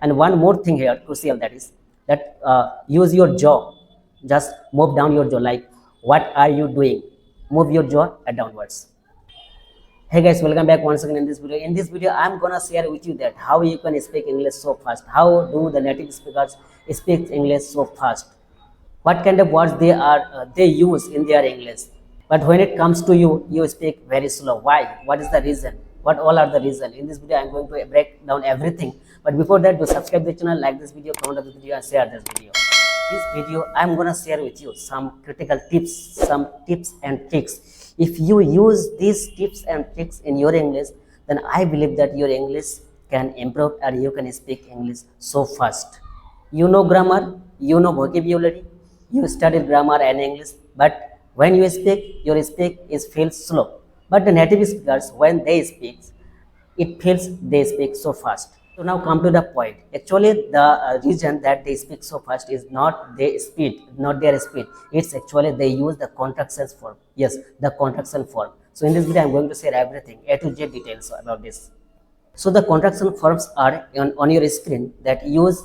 And one more thing here, crucial, that is that use your jaw. Just move down your jaw, like what are you doing? Move your jaw downwards. Hey guys, welcome back once again in this video. In this video, I'm gonna share with you that how you can speak English so fast. How do the native speakers speak English so fast? What kind of words they use in their English? But when it comes to you, you speak very slow. Why? What is the reason? What all are the reason? In this video, I'm going to break down everything. But before that, do subscribe the channel, like this video, comment on this video, and share this video. This video, I'm gonna share with you some critical tips, some tips and tricks. If you use these tips and tricks in your English, then I believe that your English can improve and you can speak English so fast. You know grammar, you know vocabulary, you studied grammar and English, but when you speak, your speak feels slow. But the native speakers, when they speak, it feels they speak so fast. So now come to the point. Actually, the reason that they speak so fast is not their speed, not their speed. It's actually they use the contractions form. Yes, the contraction form. So in this video, I'm going to share everything, A to Z details about this. So the contraction forms are on your screen that use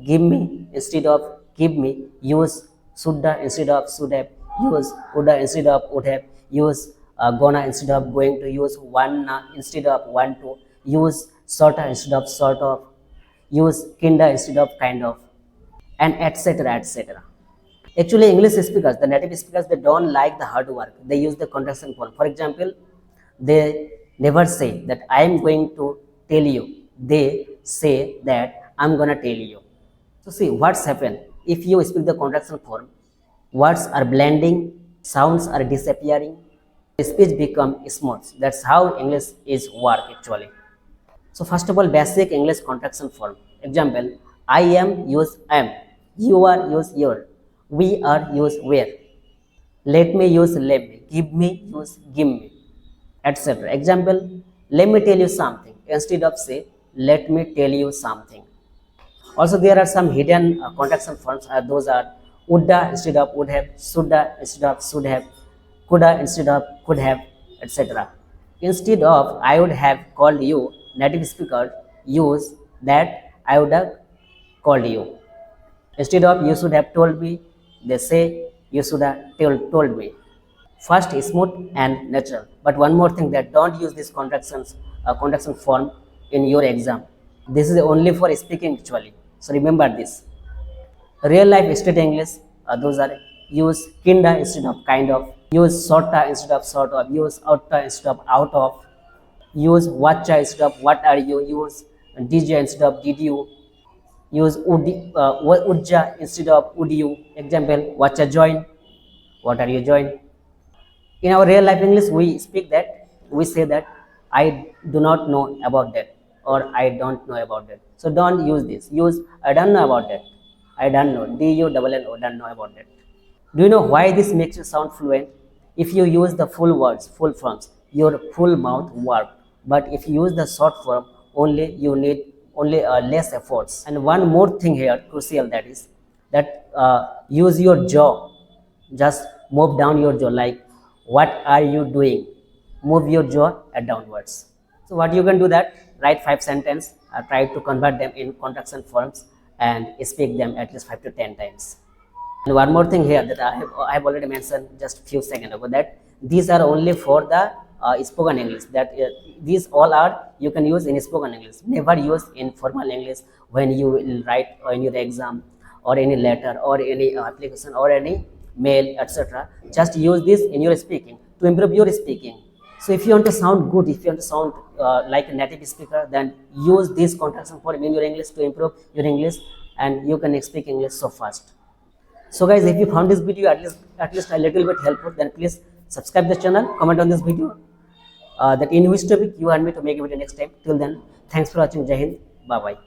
gimme instead of give me, use shoulda instead of should have, use woulda instead of would have, use gonna instead of going to, use wanna instead of want to, use sorta instead of sort of, use kinda instead of kind of, and etc. etc. Actually, English speakers, the native speakers, they don't like the hard work. They use the contraction form. For example, they never say that I am going to tell you. They say that I'm gonna tell you. So see what's happened. If you speak the contraction form, words are blending, sounds are disappearing, speech becomes smooth. That's how English is work actually. So first of all, basic English contraction form. Example, I am use am, you are use your, we are use were, let me use let me, give me use give me, etc. Example, let me tell you something instead of say let me tell you something. Also, there are some hidden contraction forms. Those are woulda instead of would have, shoulda instead of should have, coulda instead of could have, etc. Instead of I would have called you, native speaker use that I would have called you. Instead of you should have told me, they say you should have told me. First, smooth and natural. But one more thing, that don't use this contraction form in your exam. This is only for speaking actually. So remember this. Real life state English, those are use kinda instead of kind of, use sorta instead of sort of, use outta instead of out of, use whatcha instead of what are you, use did you instead of did you, use woulda instead of would you. Example, whatcha join, what are you join. In our real life English, we speak that, we say that I do not know about that, or I don't know about that. So don't use this. Use I don't know about that. I don't know. D-U-N-N-O, don't know about that. Do you know why this makes you sound fluent? If you use the full words, full forms, your full mouth work. But if you use the short form, only you need only less efforts. And one more thing here, crucial, that is that use your jaw. Just move down your jaw, like what are you doing? Move your jaw downwards. So what you can do that, write 5 sentences, try to convert them in contraction forms and speak them at least 5 to 10 times. And one more thing here that I have already mentioned just few seconds ago, that these are only for the spoken English. That these all are you can use in spoken English. Never use in formal English when you will write in your exam or any letter or any application or any mail, etc. Just use this in your speaking to improve your speaking. So if you want to sound good, if you want to sound like a native speaker, then use this contraction form in your English to improve your English, and you can speak English so fast. So guys, if you found this video at least a little bit helpful, then please subscribe the channel, comment on this video that in which topic you want me to make a video next time. Till then, thanks for watching. Jai Hind. Bye bye.